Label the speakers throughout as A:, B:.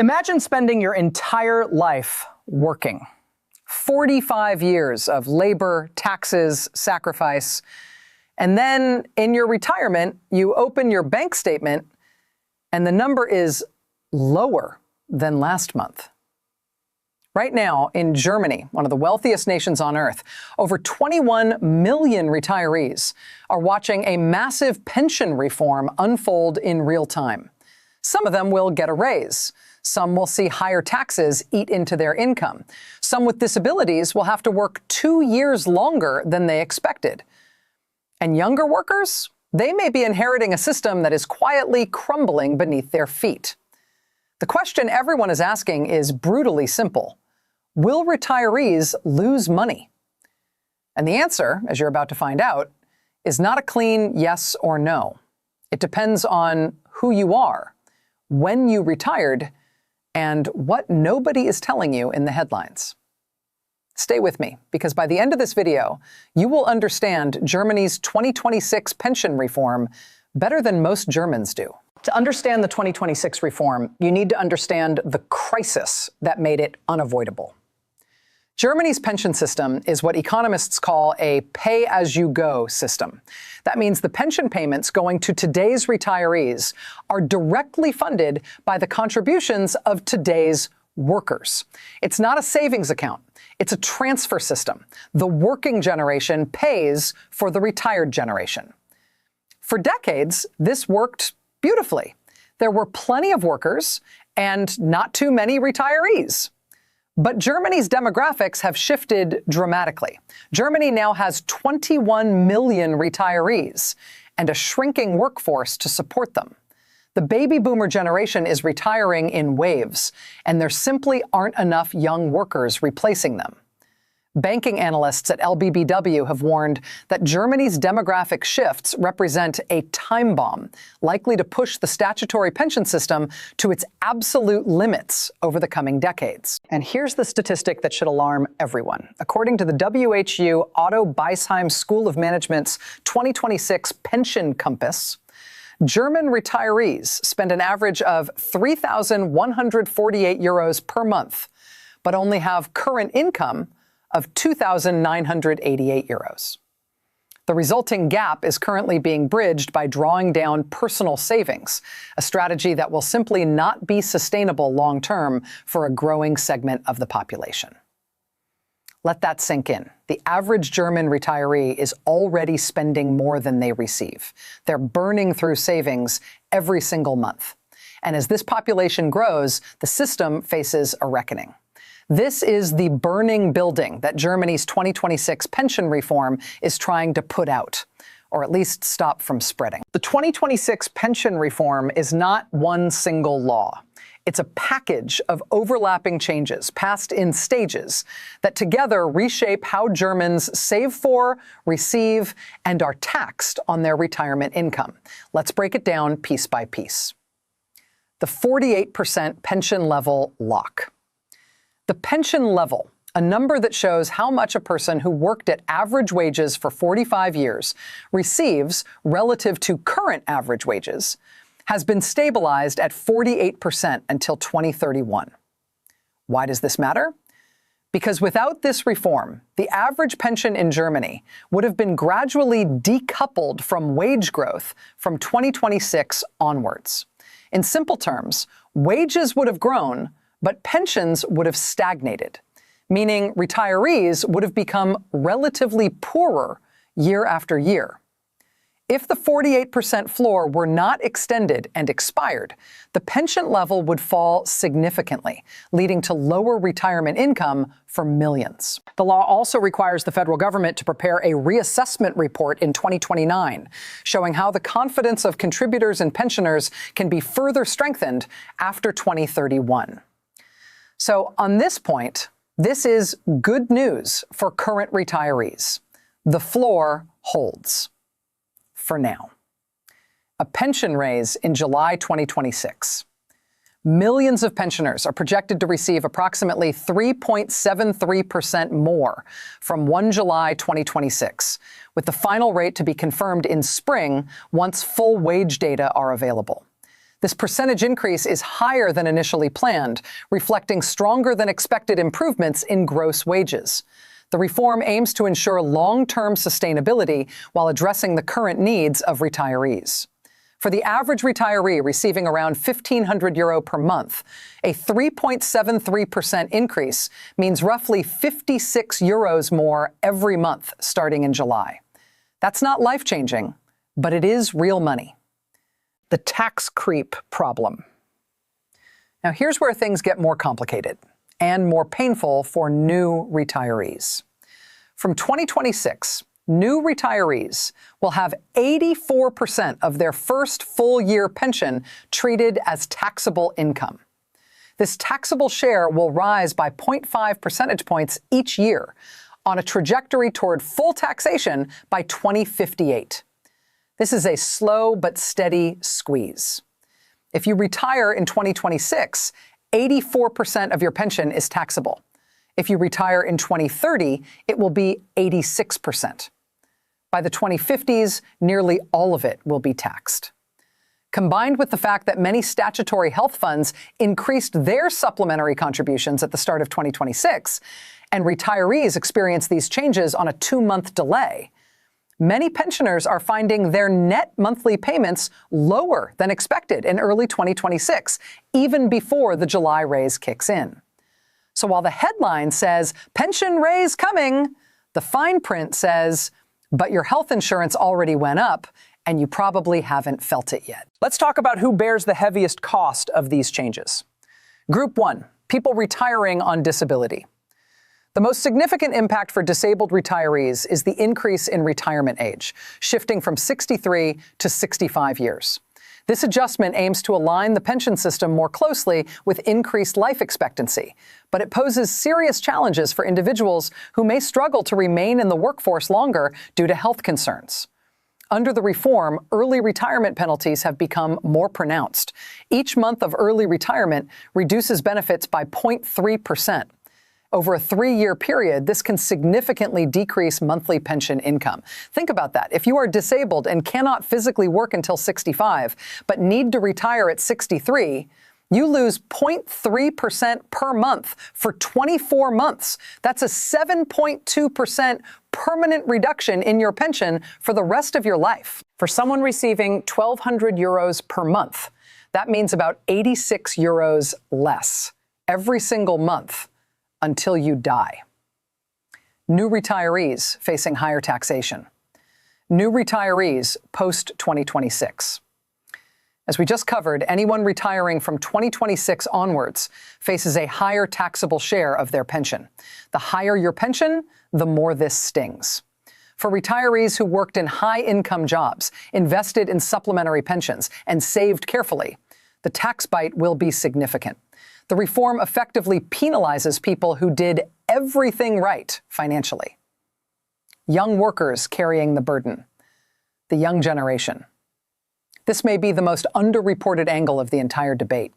A: Imagine spending your entire life working. 45 years of labor, taxes, sacrifice. And then in your retirement, you open your bank statement and the number is lower than last month. Right now in Germany, one of the wealthiest nations on earth, over 21 million retirees are watching a massive pension reform unfold in real time. Some of them will get a raise. Some will see higher taxes eat into their income. Some with disabilities will have to work 2 years longer than they expected. And younger workers, they may be inheriting a system that is quietly crumbling beneath their feet. The question everyone is asking is brutally simple. Will retirees lose money? And the answer, as you're about to find out, is not a clean yes or no. It depends on who you are, when you retired, and what nobody is telling you in the headlines. Stay with me, because by the end of this video, you will understand Germany's 2026 pension reform better than most Germans do. To understand the 2026 reform, you need to understand the crisis that made it unavoidable. Germany's pension system is what economists call a pay-as-you-go system. That means the pension payments going to today's retirees are directly funded by the contributions of today's workers. It's not a savings account. It's a transfer system. The working generation pays for the retired generation. For decades, this worked beautifully. There were plenty of workers and not too many retirees. But Germany's demographics have shifted dramatically. Germany now has 21 million retirees and a shrinking workforce to support them. The baby boomer generation is retiring in waves, and there simply aren't enough young workers replacing them. Banking analysts at LBBW have warned that Germany's demographic shifts represent a time bomb, likely to push the statutory pension system to its absolute limits over the coming decades. And here's the statistic that should alarm everyone. According to the WHU Otto Beisheim School of Management's 2026 Pension Compass, German retirees spend an average of 3,148 euros per month, but only have current income of 2,988 euros. The resulting gap is currently being bridged by drawing down personal savings, a strategy that will simply not be sustainable long-term for a growing segment of the population. Let that sink in. The average German retiree is already spending more than they receive. They're burning through savings every single month. And as this population grows, the system faces a reckoning. This is the burning building that Germany's 2026 pension reform is trying to put out, or at least stop from spreading. The 2026 pension reform is not one single law. It's a package of overlapping changes passed in stages that together reshape how Germans save for, receive, and are taxed on their retirement income. Let's break it down piece by piece. The 48% pension level lock. The pension level, a number that shows how much a person who worked at average wages for 45 years receives relative to current average wages, has been stabilized at 48% until 2031. Why does this matter? Because without this reform, the average pension in Germany would have been gradually decoupled from wage growth from 2026 onwards. In simple terms, wages would have grown, but pensions would have stagnated, meaning retirees would have become relatively poorer year after year. If the 48% floor were not extended and expired, the pension level would fall significantly, leading to lower retirement income for millions. The law also requires the federal government to prepare a reassessment report in 2029, showing how the confidence of contributors and pensioners can be further strengthened after 2031. So on this point, this is good news for current retirees. The floor holds. For now. A pension raise in July 2026. Millions of pensioners are projected to receive approximately 3.73% more from 1 July 2026, with the final rate to be confirmed in spring once full wage data are available. This percentage increase is higher than initially planned, reflecting stronger than expected improvements in gross wages. The reform aims to ensure long-term sustainability while addressing the current needs of retirees. For the average retiree receiving around €1,500 per month, a 3.73% increase means roughly €56 more every month starting in July. That's not life-changing, but it is real money. The tax creep problem. Now, here's where things get more complicated and more painful for new retirees. From 2026, new retirees will have 84% of their first full-year pension treated as taxable income. This taxable share will rise by 0.5 percentage points each year on a trajectory toward full taxation by 2058. This is a slow but steady squeeze. If you retire in 2026, 84% of your pension is taxable. If you retire in 2030, it will be 86%. By the 2050s, nearly all of it will be taxed. Combined with the fact that many statutory health funds increased their supplementary contributions at the start of 2026, and retirees experience these changes on a 2-month delay, many pensioners are finding their net monthly payments lower than expected in early 2026, even before the July raise kicks in. So while the headline says, "Pension raise coming," the fine print says, "But your health insurance already went up, and you probably haven't felt it yet." Let's talk about who bears the heaviest cost of these changes. Group 1, people retiring on disability. The most significant impact for disabled retirees is the increase in retirement age, shifting from 63 to 65 years. This adjustment aims to align the pension system more closely with increased life expectancy, but it poses serious challenges for individuals who may struggle to remain in the workforce longer due to health concerns. Under the reform, early retirement penalties have become more pronounced. Each month of early retirement reduces benefits by 0.3%. Over a 3-year period, this can significantly decrease monthly pension income. Think about that. If you are disabled and cannot physically work until 65, but need to retire at 63, you lose 0.3% per month for 24 months. That's a 7.2% permanent reduction in your pension for the rest of your life. For someone receiving €1,200 per month, that means about €86 less every single month until you die. New retirees facing higher taxation. New retirees post-2026. As we just covered, anyone retiring from 2026 onwards faces a higher taxable share of their pension. The higher your pension, the more this stings. For retirees who worked in high-income jobs, invested in supplementary pensions, and saved carefully, the tax bite will be significant. The reform effectively penalizes people who did everything right financially. Young workers carrying the burden. The young generation. This may be the most underreported angle of the entire debate.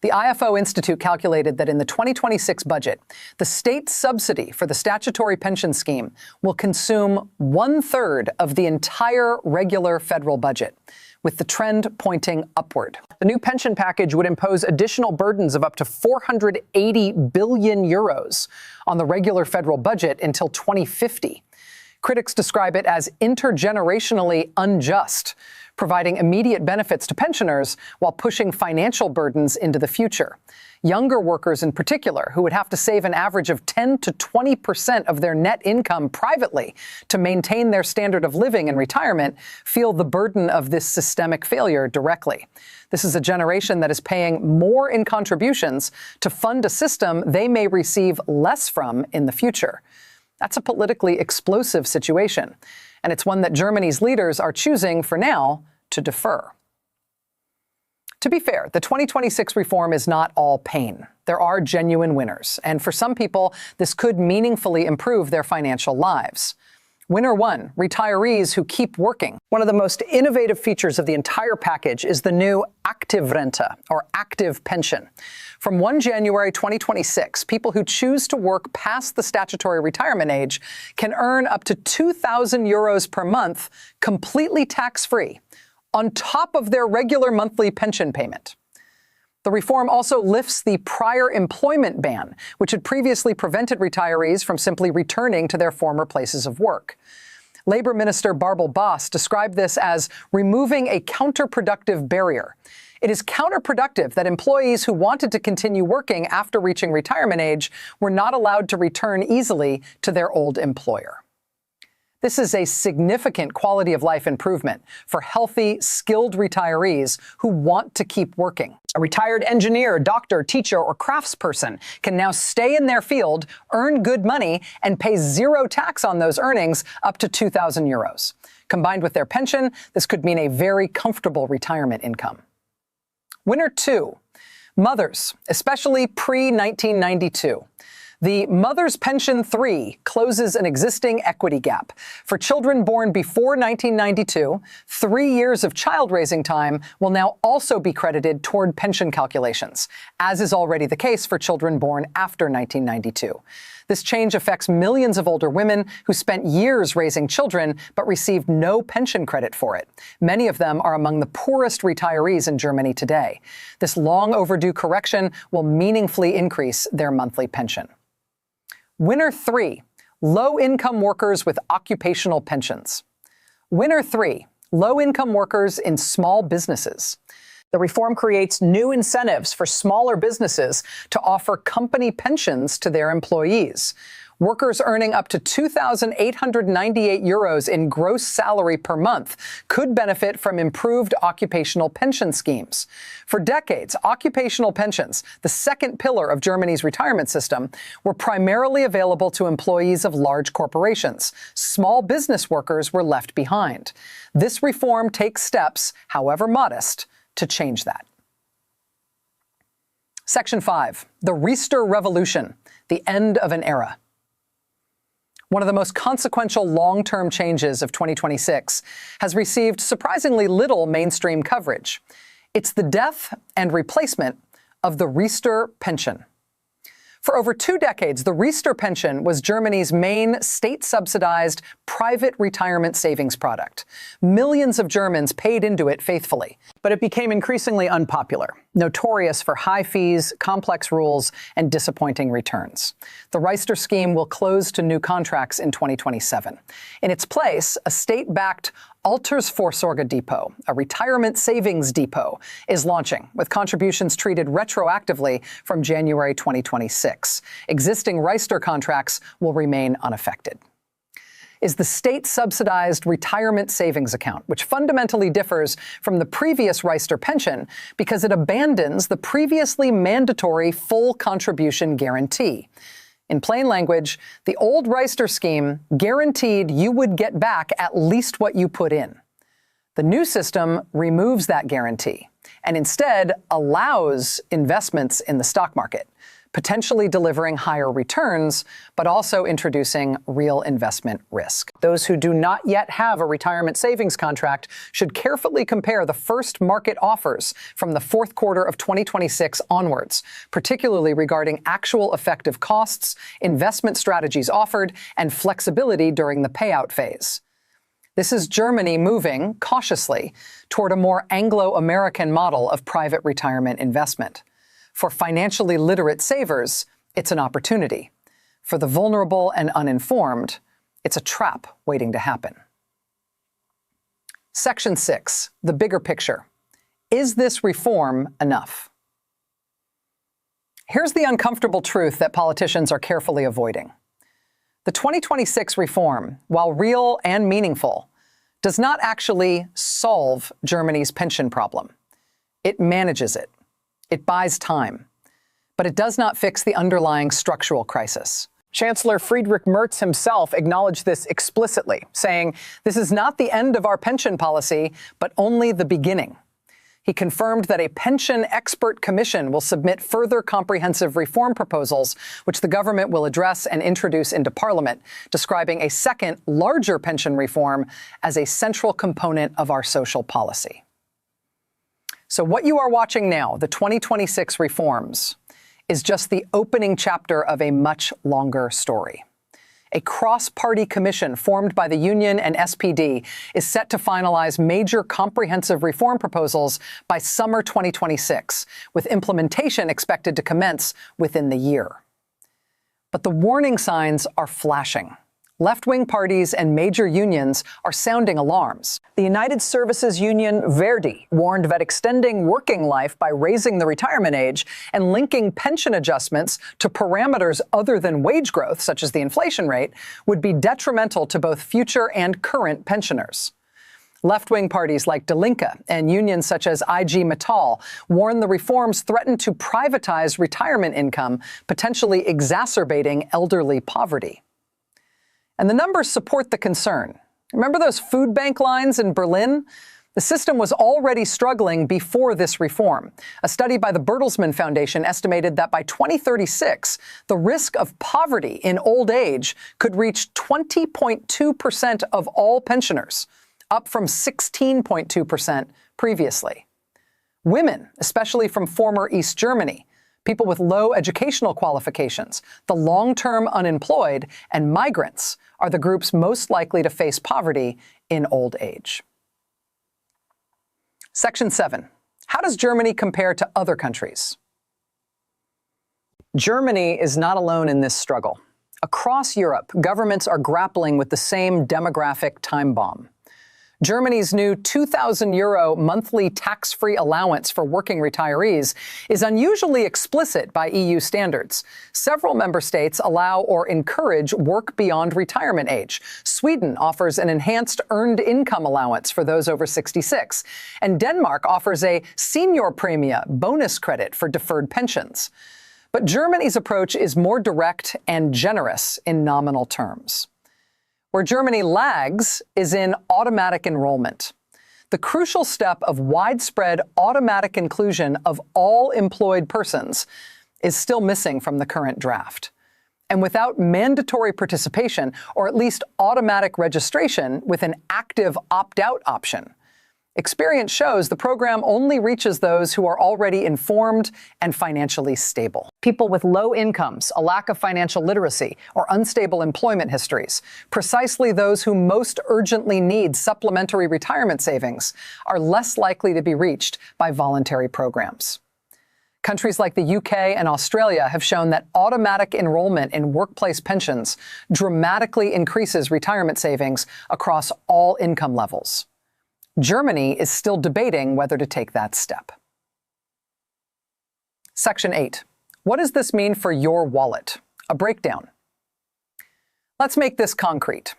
A: The IFO Institute calculated that in the 2026 budget, the state subsidy for the statutory pension scheme will consume 1/3 of the entire regular federal budget, with the trend pointing upward. The new pension package would impose additional burdens of up to €480 billion on the regular federal budget until 2050. Critics describe it as intergenerationally unjust, providing immediate benefits to pensioners while pushing financial burdens into the future. Younger workers in particular, who would have to save an average of 10 to 20% of their net income privately to maintain their standard of living in retirement, feel the burden of this systemic failure directly. This is a generation that is paying more in contributions to fund a system they may receive less from in the future. That's a politically explosive situation, and it's one that Germany's leaders are choosing, for now, to defer. To be fair, the 2026 reform is not all pain. There are genuine winners, and for some people, this could meaningfully improve their financial lives. Winner 1, retirees who keep working. One of the most innovative features of the entire package is the new Aktivrente, or active pension. From 1 January 2026, people who choose to work past the statutory retirement age can earn up to €2,000 per month completely tax-free, on top of their regular monthly pension payment. The reform also lifts the prior employment ban, which had previously prevented retirees from simply returning to their former places of work. Labor Minister Barbel Bos described this as removing a counterproductive barrier. It is counterproductive that employees who wanted to continue working after reaching retirement age were not allowed to return easily to their old employer. This is a significant quality of life improvement for healthy, skilled retirees who want to keep working. A retired engineer, doctor, teacher, or craftsperson can now stay in their field, earn good money, and pay zero tax on those earnings up to 2,000 euros. Combined with their pension, this could mean a very comfortable retirement income. Winner 2, mothers, especially pre-1992. The Mother's Pension 3 closes an existing equity gap. For children born before 1992, 3 years of child-raising time will now also be credited toward pension calculations, as is already the case for children born after 1992. This change affects millions of older women who spent years raising children but received no pension credit for it. Many of them are among the poorest retirees in Germany today. This long overdue correction will meaningfully increase their monthly pension. Winner 3, low-income workers with occupational pensions. Winner 3, low-income workers in small businesses. The reform creates new incentives for smaller businesses to offer company pensions to their employees. Workers earning up to 2,898 euros in gross salary per month could benefit from improved occupational pension schemes. For decades, occupational pensions, the second pillar of Germany's retirement system, were primarily available to employees of large corporations. Small business workers were left behind. This reform takes steps, however modest, to change that. Section 5, the Riester Revolution, the end of an era. One of the most consequential long-term changes of 2026 has received surprisingly little mainstream coverage. It's the death and replacement of the Riester pension. For over 2 decades, the Riester pension was Germany's main state-subsidized private retirement savings product. Millions of Germans paid into it faithfully, but it became increasingly unpopular, notorious for high fees, complex rules, and disappointing returns. The Riester scheme will close to new contracts in 2027. In its place, a state-backed Altersvorsorge Depot, a retirement savings depot, is launching, with contributions treated retroactively from January 2026. Existing Riester contracts will remain unaffected. Is the state-subsidized retirement savings account, which fundamentally differs from the previous Riester pension because it abandons the previously mandatory full contribution guarantee. In plain language, the old Riester scheme guaranteed you would get back at least what you put in. The new system removes that guarantee and instead allows investments in the stock market, potentially delivering higher returns, but also introducing real investment risk. Those who do not yet have a retirement savings contract should carefully compare the first market offers from the fourth quarter of 2026 onwards, particularly regarding actual effective costs, investment strategies offered, and flexibility during the payout phase. This is Germany moving, cautiously, toward a more Anglo-American model of private retirement investment. For financially literate savers, it's an opportunity. For the vulnerable and uninformed, it's a trap waiting to happen. Section 6, the bigger picture. Is this reform enough? Here's the uncomfortable truth that politicians are carefully avoiding. The 2026 reform, while real and meaningful, does not actually solve Germany's pension problem. It manages it. It buys time, but it does not fix the underlying structural crisis. Chancellor Friedrich Merz himself acknowledged this explicitly, saying, "This is not the end of our pension policy, but only the beginning." He confirmed that a pension expert commission will submit further comprehensive reform proposals, which the government will address and introduce into Parliament, describing a second, larger pension reform as a central component of our social policy. So what you are watching now, the 2026 reforms, is just the opening chapter of a much longer story. A cross-party commission formed by the union and SPD is set to finalize major comprehensive reform proposals by summer 2026, with implementation expected to commence within the year. But the warning signs are flashing. Left-wing parties and major unions are sounding alarms. The United Services Union Verdi warned that extending working life by raising the retirement age and linking pension adjustments to parameters other than wage growth, such as the inflation rate, would be detrimental to both future and current pensioners. Left-wing parties like Die Linke and unions such as IG Metall warn the reforms threaten to privatize retirement income, potentially exacerbating elderly poverty. And the numbers support the concern. Remember those food bank lines in Berlin? The system was already struggling before this reform. A study by the Bertelsmann Foundation estimated that by 2036, the risk of poverty in old age could reach 20.2% of all pensioners, up from 16.2% previously. Women, especially from former East Germany, people with low educational qualifications, the long-term unemployed, and migrants are the groups most likely to face poverty in old age. Section 7. How does Germany compare to other countries? Germany is not alone in this struggle. Across Europe, governments are grappling with the same demographic time bomb. Germany's new €2,000 monthly tax-free allowance for working retirees is unusually explicit by EU standards. Several member states allow or encourage work beyond retirement age. Sweden offers an enhanced earned income allowance for those over 66, and Denmark offers a seniorpræmie bonus credit for deferred pensions. But Germany's approach is more direct and generous in nominal terms. Where Germany lags is in automatic enrollment. The crucial step of widespread automatic inclusion of all employed persons is still missing from the current draft. And without mandatory participation, or at least automatic registration with an active opt-out option, experience shows the program only reaches those who are already informed and financially stable. People with low incomes, a lack of financial literacy, or unstable employment histories, precisely those who most urgently need supplementary retirement savings, are less likely to be reached by voluntary programs. Countries like the UK and Australia have shown that automatic enrollment in workplace pensions dramatically increases retirement savings across all income levels. Germany is still debating whether to take that step. Section 8. What does this mean for your wallet? A breakdown. Let's make this concrete.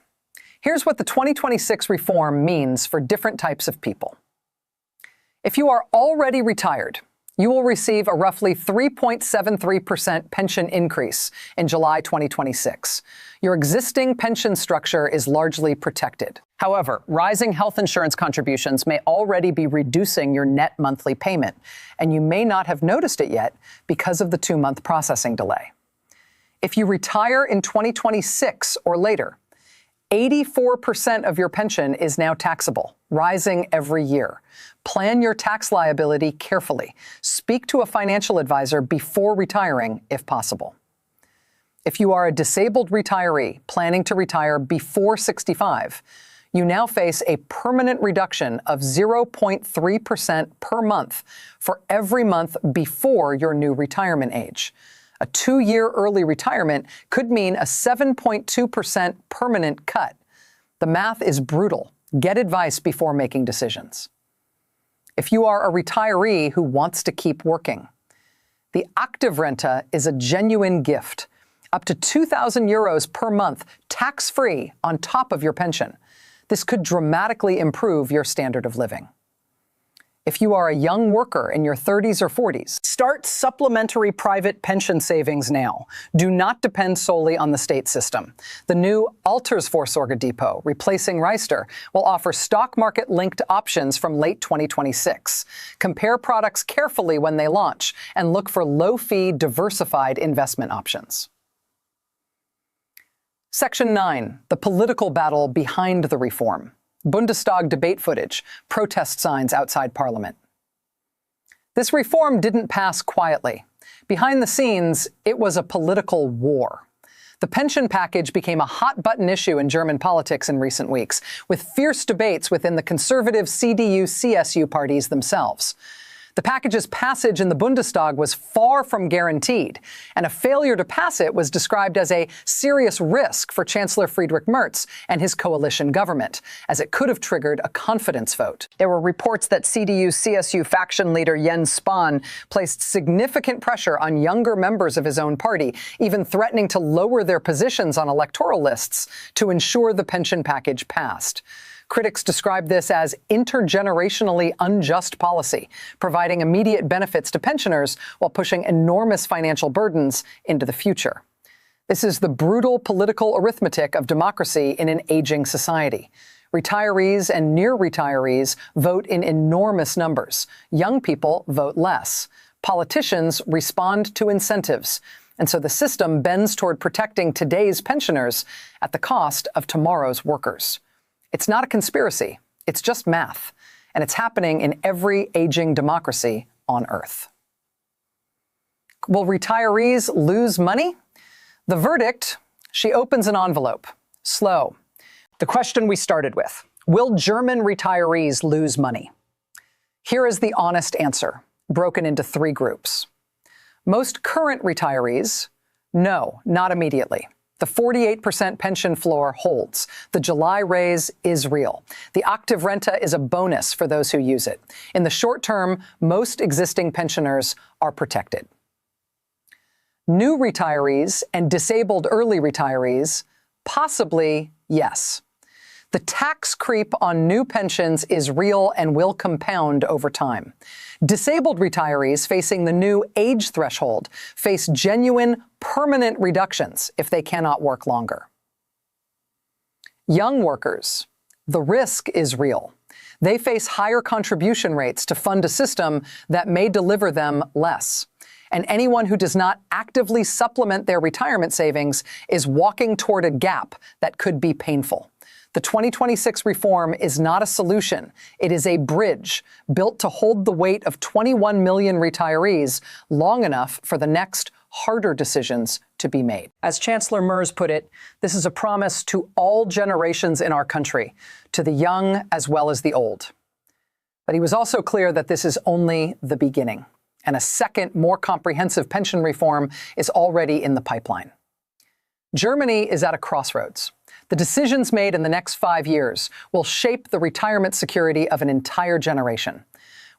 A: Here's what the 2026 reform means for different types of people. If you are already retired, you will receive a roughly 3.73% pension increase in July 2026. Your existing pension structure is largely protected. However, rising health insurance contributions may already be reducing your net monthly payment, and you may not have noticed it yet because of the 2-month processing delay. If you retire in 2026 or later, 84% of your pension is now taxable, rising every year. Plan your tax liability carefully. Speak to a financial advisor before retiring, if possible. If you are a disabled retiree planning to retire before 65, you now face a permanent reduction of 0.3% per month for every month before your new retirement age. A 2-year early retirement could mean a 7.2% permanent cut. The math is brutal. Get advice before making decisions. If you are a retiree who wants to keep working, the Aktivrente is a genuine gift. Up to €2,000 per month, tax-free on top of your pension. This could dramatically improve your standard of living. If you are a young worker in your 30s or 40s, start supplementary private pension savings now. Do not depend solely on the state system. The new Altersvorsorge Depot, replacing Reister, will offer stock market-linked options from late 2026. Compare products carefully when they launch and look for low-fee, diversified investment options. Section 9, the political battle behind the reform. Bundestag debate footage, protest signs outside Parliament. This reform didn't pass quietly. Behind the scenes, it was a political war. The pension package became a hot-button issue in German politics in recent weeks, with fierce debates within the conservative CDU-CSU parties themselves. The package's passage in the Bundestag was far from guaranteed, and a failure to pass it was described as a serious risk for Chancellor Friedrich Merz and his coalition government, as it could have triggered a confidence vote. There were reports that CDU-CSU faction leader Jens Spahn placed significant pressure on younger members of his own party, even threatening to lower their positions on electoral lists to ensure the pension package passed. Critics describe this as intergenerationally unjust policy, providing immediate benefits to pensioners while pushing enormous financial burdens into the future. This is the brutal political arithmetic of democracy in an aging society. Retirees and near retirees vote in enormous numbers. Young people vote less. Politicians respond to incentives. And so the system bends toward protecting today's pensioners at the cost of tomorrow's workers. It's not a conspiracy. It's just math. And it's happening in every aging democracy on Earth. Will retirees lose money? The verdict, she opens an envelope. Slow. The question we started with, will German retirees lose money? Here is the honest answer, broken into 3 groups. Most current retirees, no, not immediately. The 48% pension floor holds. The July raise is real. The Octave Rente is a bonus for those who use it. In the short term, most existing pensioners are protected. New retirees and disabled early retirees, possibly yes. The tax creep on new pensions is real and will compound over time. Disabled retirees facing the new age threshold face genuine, permanent reductions if they cannot work longer. Young workers, the risk is real. They face higher contribution rates to fund a system that may deliver them less. And anyone who does not actively supplement their retirement savings is walking toward a gap that could be painful. The 2026 reform is not a solution. It is a bridge built to hold the weight of 21 million retirees long enough for the next harder decisions to be made. As Chancellor Merz put it, this is a promise to all generations in our country, to the young as well as the old. But he was also clear that this is only the beginning, and a second, more comprehensive pension reform is already in the pipeline. Germany is at a crossroads. The decisions made in the next 5 years will shape the retirement security of an entire generation.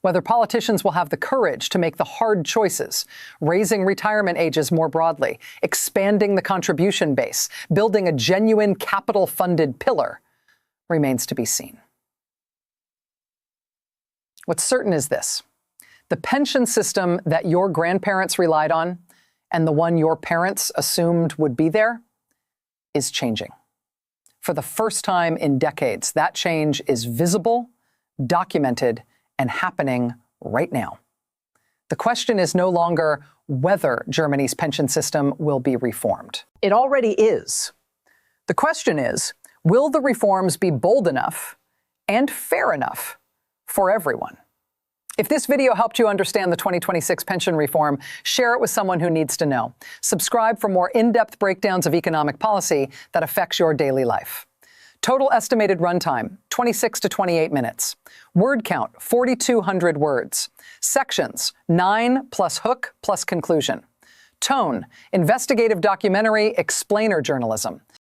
A: Whether politicians will have the courage to make the hard choices, raising retirement ages more broadly, expanding the contribution base, building a genuine capital-funded pillar, remains to be seen. What's certain is this: the pension system that your grandparents relied on and the one your parents assumed would be there is changing. For the first time in decades, that change is visible, documented, and happening right now. The question is no longer whether Germany's pension system will be reformed. It already is. The question is, will the reforms be bold enough and fair enough for everyone? If this video helped you understand the 2026 pension reform, share it with someone who needs to know. Subscribe for more in-depth breakdowns of economic policy that affects your daily life. Total estimated runtime, 26 to 28 minutes. Word count, 4,200 words. Sections, 9 plus hook plus conclusion. Tone, investigative documentary, explainer journalism.